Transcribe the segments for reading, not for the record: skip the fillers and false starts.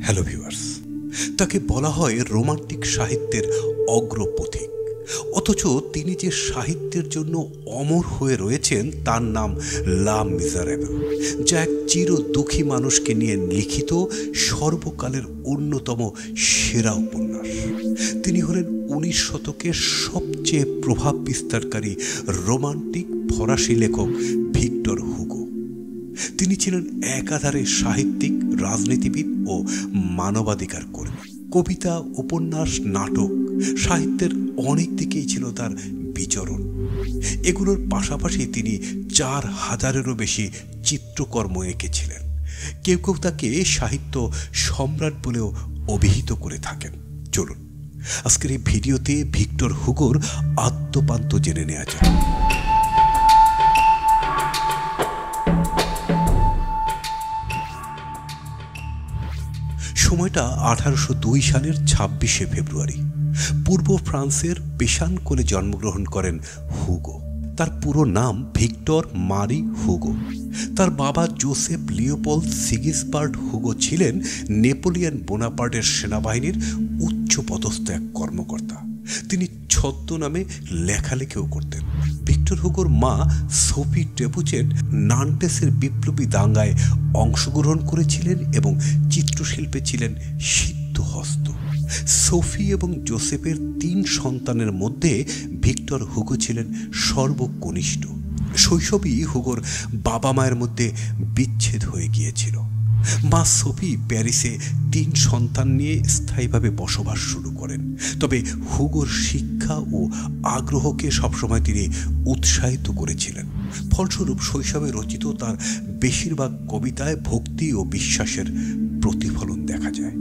Hello viewers, তাকে বলা হয় রোমান্টিক সাহিত্যের অগ্রপথিক, অথচ তিনি যে সাহিত্যের জন্য অমর হয়ে রয়েছেন তার নাম লা মিজারেবল, যা এক চির দুঃখী মানুষকে নিয়ে লিখিত সর্বকালের অন্যতম সেরা উপন্যাস। তিনি হলেন 19 শতকের সবচেয়ে প্রভাব বিস্তারকারী রোমান্টিক ফরাসি লেখক ভিক্টর হুগো। তিনি ছিলেন একাধারে সাহিত্যিক, রাজনীতিবিদ ও মানবাধিকার কর্মী। কবিতা, উপন্যাস, নাটক, সাহিত্যের অনেক দিকেই ছিল তার বিচরণ। এগুলোর পাশাপাশি তিনি 4000-এরও বেশি চিত্রকর্ম এঁকেছিলেন। কেউ কেউ তাকে সাহিত্য সম্রাট বলেও অভিহিত করে থাকেন। চলুন আজকের এই ভিডিওতে ভিক্টর হুগোর আদ্যোপান্ত জেনে নেওয়া যাক। সময়টা 1802 সালের 26শে ফেব্রুয়ারি। পূর্ব ফ্রান্সের পেশানকোলে জন্মগ্রহণ করেন হুগো। তার পুরো নাম ভিক্টর মারি হুগো। তার বাবা জোসেফ লিওপোল্ড সিগিসবার্ড হুগো ছিলেন নেপোলিয়ন বোনাপার্টের সেনাবাহিনীর উচ্চপদস্থ এক কর্মকর্তা। তিনি ছদ্মনামে লেখালেখিও করতেন। ভিক্টর হুগোর মা সোফি টেবুচেন নান্টেসের বিপ্লবী দাঙ্গায় অংশগ্রহণ করেছিলেন এবং চিত্রশিল্পে ছিলেন সিদ্ধহস্ত। সোফি এবং জোসেফের 3 সন্তানের মধ্যে ভিক্টর হুগো ছিলেন সর্বকনিষ্ঠ। শৈশবেই হুগোর বাবা মায়ের মধ্যে বিচ্ছেদ হয়ে গিয়েছিল। মা সোফি প্যারিসে 3 সন্তান নিয়ে স্থায়ীভাবে বসবাস শুরু করেন। তবে হুগোর শিক্ষা ও আগ্রহকে সবসময় তিনি উৎসাহিত করেছিলেন। ফলস্বরূপ শৈশবে রচিত তার বেশিরভাগ কবিতায় ভক্তি ও বিশ্বাসের প্রতিফলন দেখা যায়।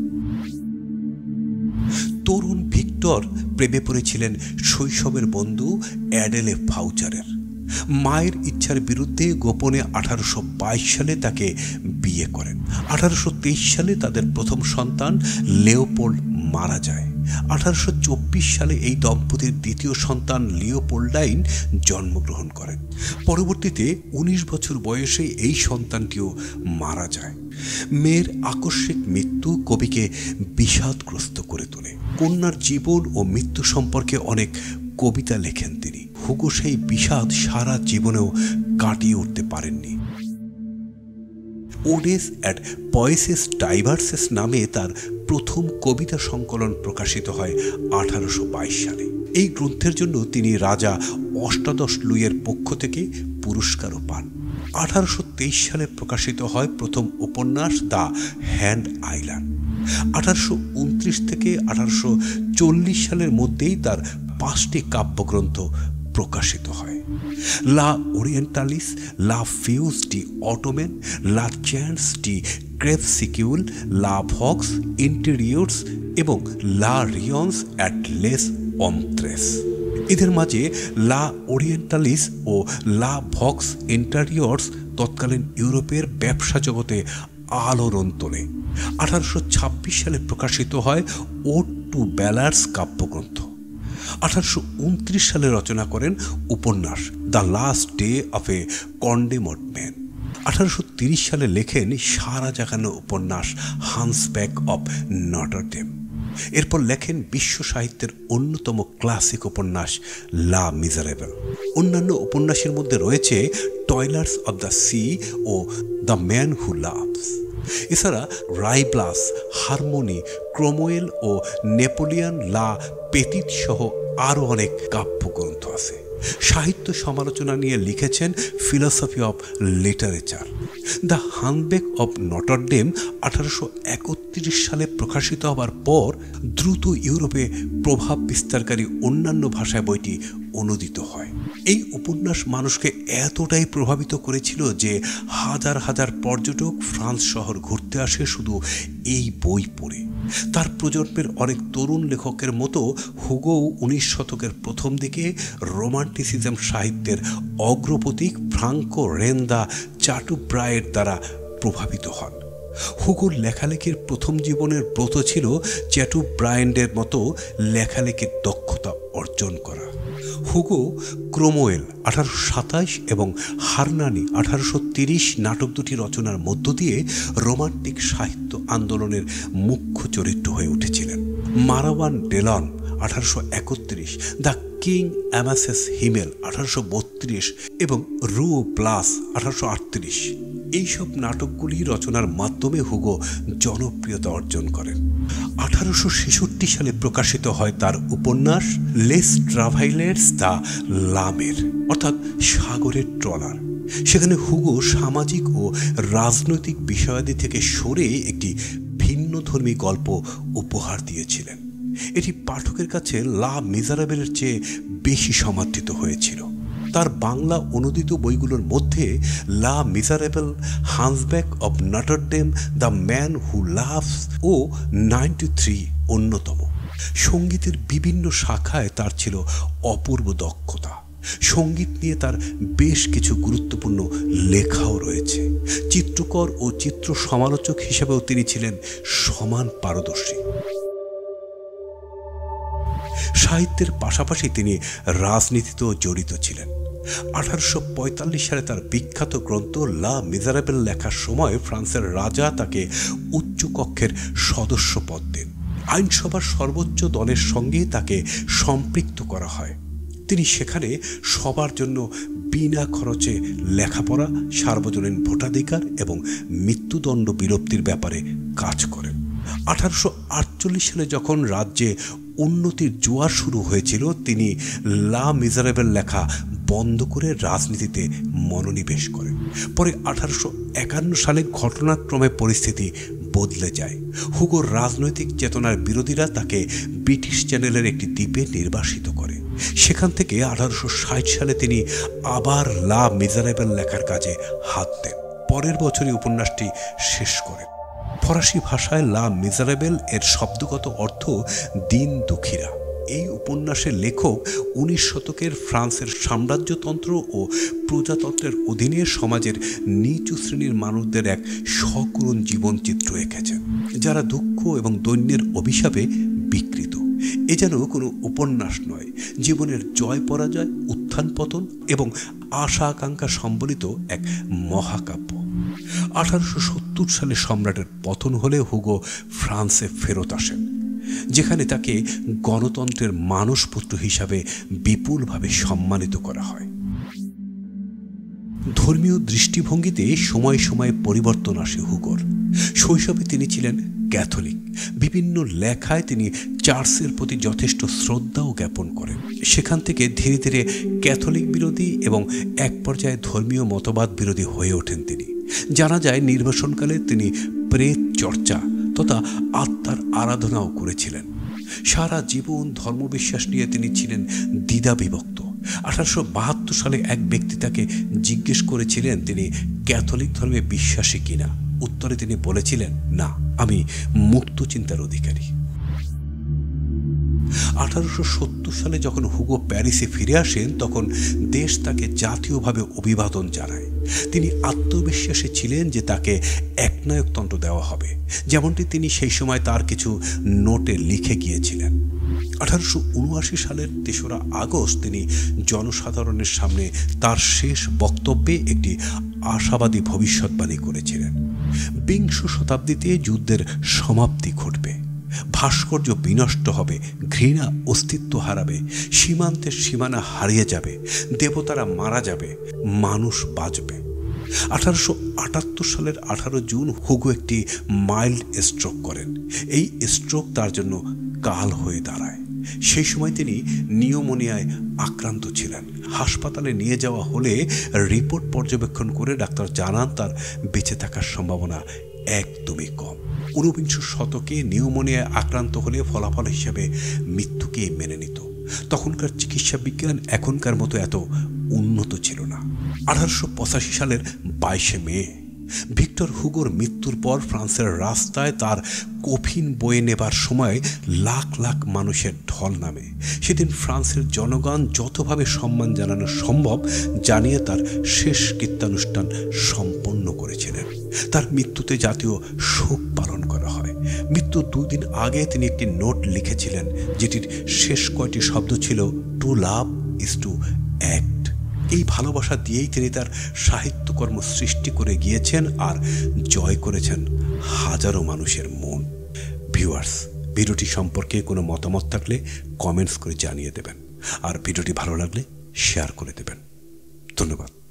তরুণ ভিক্টর প্রেমে পড়েছিলেন শৈশবের বন্ধু অ্যাডেলে ফাউচারের। মায়ের ইচ্ছার বিরুদ্ধে গোপনে 1822 সালে তাকে বিয়ে করেন। 1823 সালে তাদের প্রথম সন্তান লিওপোল্ড মারা যায়। 1824 সালে এই দম্পতির দ্বিতীয় সন্তান লিওপোল্ডাইন জন্মগ্রহণ করেন। পরবর্তীতে 19 বছর বয়সে এই সন্তানটিও মারা যায়। মেয়ের আকস্মিক মৃত্যু কবিকে বিষাদগ্রস্ত করে তোলে। কন্যার জীবন ও মৃত্যু সম্পর্কে অনেক কবিতা লেখেন তিনি। হুগো সেই বিষাদ সারা জীবনেও কাটিয়ে উঠতে পারেননি। ওডেস অ্যাট পয়েসেস ডাইভার্সেস নামে তার প্রথম কবিতা সংকলন প্রকাশিত হয় 1822 সালে। এই গ্রন্থের জন্য তিনি রাজা অষ্টাদশ লুইয়ের পক্ষ থেকে পুরস্কারও পান। 1823 সালে প্রকাশিত হয় প্রথম উপন্যাস দ্য হ্যান্ড আইল্যান্ড। 1829 থেকে 1840 সালের মধ্যেই তার 5টি কাব্যগ্রন্থ প্রকাশিত হয়। লা ওরিয়েন্টালিস, লা ফিউজ ডি অটোমেন, লা চ্যান্স ডি ক্রেভসিকিউল, লা ভক্স ইন্টেরিয়র্স এবং লা রিয়ন্স অ্যাট লেস অমত্রেস। এদের মাঝে লা ওরিয়েন্টালিস ও লা ভক্স ইন্টেরিয়র্স তৎকালীন ইউরোপের ব্যবসা জগতে আলোড়ন তোলে। 1826 সালে প্রকাশিত হয় ওড টু ব্যালার্স কাব্যগ্রন্থ। 1829 সালে রচনা করেন উপন্যাস the last day of A condemned man. 1830 সালে লেখেন সারা জাগানো উপন্যাস হান্সব্যাক অফ নটরডেম। এরপর লেখেন বিশ্ব সাহিত্যের অন্যতম ক্লাসিক উপন্যাস লা মিজারেবল। অন্যান্য উপন্যাসের মধ্যে রয়েছে টয়লার্স অব দ্য সি ও দ্য ম্যান হু লাভস। এছাড়া রাইব্লাস, হারমোনি, ক্রোমওয়েল ও নেপোলিয়ন লা পেতিত সহ আরও অনেক কাব্যগ্রন্থ আছে। সাহিত্য সমালোচনা নিয়ে লিখেছেন philosophy of literature. The hunchback of Notre Dame 1831 সালে প্রকাশিত হবার পর দ্রুত ইউরোপে প্রভাব বিস্তারকারী অন্যান্য ভাষায় বইটি অনুদিত হয়। এই উপন্যাস মানুষকে এতটাই প্রভাবিত করেছিল যে হাজার হাজার পর্যটক ফ্রান্স শহর ঘুরতে আসে শুধু এই বই পড়ে। তার প্রজন্মের অনেক তরুণ লেখকের মতো হুগো 19 শতকের প্রথম দিকে রোমান্টিসিজম সাহিত্যের অগ্রপথিক ফ্রাঙ্কো রেন্দা চাটুব্রায়ের দ্বারা প্রভাবিত হন। হুগোর লেখালেখির প্রথম জীবনের ব্রত ছিল চ্যাটুব্রায়েন্ডের মতো লেখালেখির দক্ষতা অর্জন করা। হুগো ক্রোমওয়েল 1827 এবং হারনানি 1830 নাটক দুটি রচনার মধ্য দিয়ে রোমান্টিক সাহিত্য আন্দোলনের মুখ্য চরিত্র হয়ে উঠেছিলেন। মারাওয়ান ডেলন 1831, দ্য কিং অ্যামাসেস হিমেল 1832 এবং রু ব্লাস 1838, এইসব নাটকগুলি রচনার মাধ্যমে হুগো জনপ্রিয়তা অর্জন করেন। 1866 সালে প্রকাশিত হয় তার উপন্যাস লেস ট্রাভাইলার্স দ্য লামের, অর্থাৎ সাগরের ট্রলার। সেখানে হুগো সামাজিক ও রাজনৈতিক বিষয়াদি থেকে সরে একটি ভিন্নধর্মী গল্প উপহার দিয়েছিলেন। এটি পাঠকের কাছে লা মিজারেবলের চেয়ে বেশি সমাদৃত হয়েছিল। তার বাংলা অনুদিত বইগুলোর মধ্যে les Miserables, hunchback of Notre Dame, the man who loves ও 93 অন্যতম। সঙ্গীতের বিভিন্ন শাখায় তার ছিল অপূর্ব দক্ষতা। সঙ্গীত নিয়ে তার বেশ কিছু গুরুত্বপূর্ণ লেখাও রয়েছে। চিত্রকর ও চিত্র সমালোচক হিসেবেও তিনি ছিলেন সমান পারদর্শী। সাহিত্যের পাশাপাশি তিনি রাজনীতিতেও জড়িত ছিলেন। 1845 সালে তার বিখ্যাত গ্রন্থ লা মিজারেবল লেখার সময় ফ্রান্সের রাজা তাকে উচ্চ কক্ষের সদস্য পদ দেন। আইনসভার সর্বোচ্চ দলের সঙ্গে তাকে সম্পৃক্ত করা হয়। তিনি সেখানে সবার জন্য বিনা খরচে লেখাপড়া, সার্বজনীন ভোটাধিকার এবং মৃত্যুদণ্ড বিলুপ্তির ব্যাপারে কাজ করেন। 1848 সালে যখন রাজ্যে উন্নতির জোয়ার শুরু হয়েছিল, তিনি লা মিজারেবল লেখা বন্ধ করে রাজনীতিতে মনোনিবেশ করেন। পরে 1851 সালে ঘটনাক্রমে পরিস্থিতি বদলে যায়। হুগোর রাজনৈতিক চেতনার বিরোধীরা তাকে ব্রিটিশ চ্যানেলের একটি দ্বীপে নির্বাসিত করে। সেখান থেকে 1860 সালে তিনি আবার লা মিজারেবল লেখার কাজে হাত দেন। পরের বছরই উপন্যাসটি শেষ করেন। ফরাসি ভাষায় লা মিজারেবল এর শব্দগত অর্থ দিন দুঃখীরা। এই উপন্যাসের লেখক 19 শতকের ফ্রান্সের সাম্রাজ্যতন্ত্র ও প্রজাতন্ত্রের অধীনে সমাজের নিচু শ্রেণীর মানুষদের এক সকরুণ জীবনচিত্র এঁকেছেন, যারা দুঃখ এবং দৈন্যের অভিশাপে বিকৃত। এ যেন কোনো উপন্যাস নয়, জীবনের জয় পরাজয়, উত্থান পতন এবং আশা আকাঙ্ক্ষা সম্বলিত এক মহাকাব্য। 1870 সালে সম্রাটের পতন হলে হুগো ফ্রান্সে ফেরত আসেন, যেখানে তাকে গণতন্ত্রের মানসপুত্র হিসাবে বিপুলভাবে সম্মানিত করা হয়। ধর্মীয় দৃষ্টিভঙ্গিতে সময় সময়ে পরিবর্তন আসে হুগোর। শৈশবে তিনি ছিলেন ক্যাথলিক। বিভিন্ন লেখায় তিনি চার্চের প্রতি যথেষ্ট শ্রদ্ধাও জ্ঞাপন করেন। সেখান থেকে ধীরে ধীরে ক্যাথলিক বিরোধী এবং এক পর্যায়ে ধর্মীয় মতবাদ বিরোধী হয়ে ওঠেন তিনি। জানা যায় নির্বাসনকালে তিনি প্রেত চর্চা তথা আত্মার আরাধনাও করেছিলেন। সারা জীবন ধর্মবিশ্বাস নিয়ে তিনি ছিলেন দ্বিধাবিভক্ত। 1872 সালে এক ব্যক্তি তাকে জিজ্ঞেস করেছিলেন তিনি ক্যাথলিক ধর্মে বিশ্বাসী কিনা। উত্তরে তিনি বলেছিলেন, না, আমি মুক্ত চিন্তার অধিকারী। 1870 সালে যখন হুগো প্যারিসে ফিরে আসেন, তখন দেশ তাকে জাতীয়ভাবে অভিবাদন জানায়। তিনি আত্মবিশ্বাসী ছিলেন যে তাকে একনায়কতন্ত্র দেওয়া হবে, যেমনটি তিনি সেই সময় তার কিছু নোটে লিখে গিয়েছিলেন। 1879 সালের 3রা আগস্ট তিনি জনসাধারণের সামনে তার শেষ বক্তব্যে একটি আশাবাদী ভবিষ্যৎবাণী করেছিলেন। বিংশ শতাব্দীতে যুদ্ধের সমাপ্তি ঘটবে, ভাস্কর্য বিনষ্ট হবে, ঘৃণা অস্তিত্ব হারাবে, সীমান্তের সীমানা হারিয়ে যাবে, দেবতারা মারা যাবে, মানুষ বাঁচবে। 1878 সালের 18 জুন হুগো একটি মাইল্ড স্ট্রোক করেন। এই স্ট্রোক তার জন্য কাল হয়ে দাঁড়ায়। সেই সময় তিনি নিউমোনিয়ায় আক্রান্ত ছিলেন। হাসপাতালে নিয়ে যাওয়া হলে রিপোর্ট পর্যবেক্ষণ করে ডাক্তার জানান তার বেঁচে থাকার সম্ভাবনা একদমই কম। 19 শতকে নিউমোনিয়ায় আক্রান্ত হলে ফলাফল হিসাবে মৃত্যুকেই মেনে নিত। তখনকার চিকিৎসা বিজ্ঞান এখনকার মতো এত উন্নত ছিল না। 1885 সালের 22 মে ভিক্টর হুগোর মৃত্যুর পর ফ্রান্সের রাস্তায় তার কফিন বয়ে নেবার সময় লাখ লাখ মানুষের ঢল নামে। সেদিন ফ্রান্সের জনগণ যতভাবে সম্মান জানানো সম্ভব জানিয়ে তার শেষ কৃত্যানুষ্ঠান সম্পন্ন করেছিলেন। তার মৃত্যুতে জাতীয় শোক পালন করা হয়। মৃত্যুর 2 দিন আগে তিনি একটি নোট লিখেছিলেন, যেটির শেষ কয়টি শব্দ ছিল to love is to act. এই ভালোবাসা দিয়েই তিনি তার সাহিত্যকর্ম সৃষ্টি করে গিয়েছেন আর জয় করেছেন হাজারো মানুষের মন। ভিউয়ার্স, ভিডিওটি সম্পর্কে কোনো মতামত থাকলে কমেন্টস করে জানিয়ে দেবেন, আর ভিডিওটি ভালো লাগলে শেয়ার করে দেবেন। ধন্যবাদ।